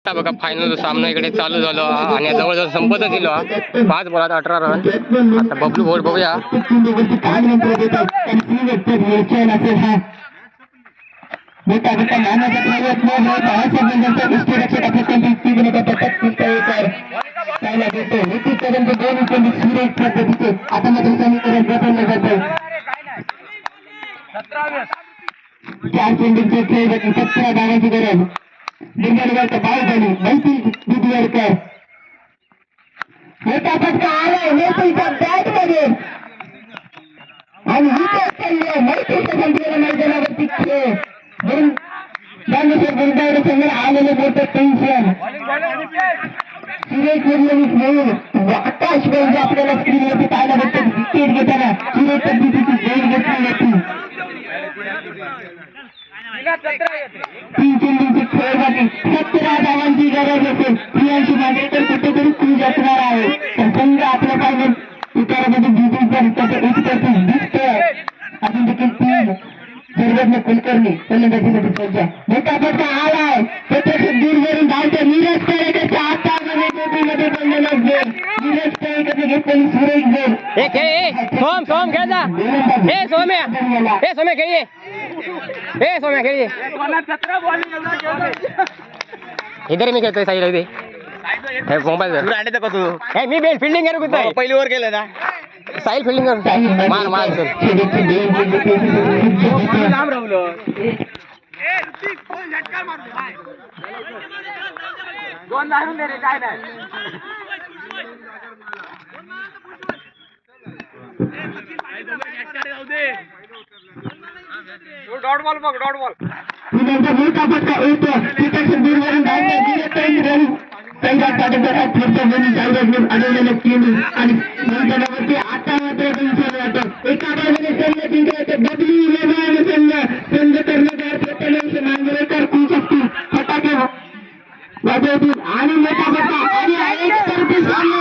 आता बघा फायनल सामना इकडे चालू झालो आणि जवळजवळ संपत दिलो 5 बॉलात 18 रन. आता बबलू बोर्ड बघूया. चार चेंडूंचे खेळ 17 धावांची गरज. बिंदुडकरचा बाय झाली मैत्री बिंदुडकर मोठा फटका आलाय मैत्रीच्या बॅट मध्ये आणि विकेट पडले. मैत्रीच्या संपलेल्या मैदानावरती खेळ ज्ञानेश्वर गुरुदावरे समोर आलेलं मोठं टेन्शन. सुरेश निर्लमित आकाश म्हणजे आपल्याला स्क्रीनवरती पाहायला भेटतं. विकेट घेताना सुरेश पद्धतीची गेम घेतली होती. 3 चेंडूंचे खेळ बाकी 17 धावांची गरज असेल. प्रियांशी मांजरेकर कुठेतरी क्रूज असणार आहे. तर संघ आपल्या पाहिजे उतारामध्ये दिसतोय. अजून देखील 3 सर्वज्ञ कुलकर्णी फलंदाजीसाठी सज्ज. मोठा फटका आलाय प्रत्यक्ष दूरवरून धावतो नीरज केळेकरच्या हातामध्ये बनलेला गोल. नीरज केळेकरने घेतलेली सुरेश गोल. सोम खेळ जा. हे सोम्या खेळिये. सोम्या खेळिये. इधर मी खेळतोय साईला इथे. हे मोबाईल मी बेल फिल्डिंग करू पहिली ओव्हर केलं ना. साहिल फिल्डिंग कर मार मार सर. डॉट बॉल मोठा फटका येतो. तिथे दूरवरून अडवलेलं चेंडू आणि मैदानावरती आता मात्र एका बाजूने संघ जिंकण्याचं बदली वेगळ्याने संघ कर्णधार प्रथमेश मांजरेकर खूप असतील फटाके वाजवतील आणि मोठा फटका आणि एकतर्फी सामना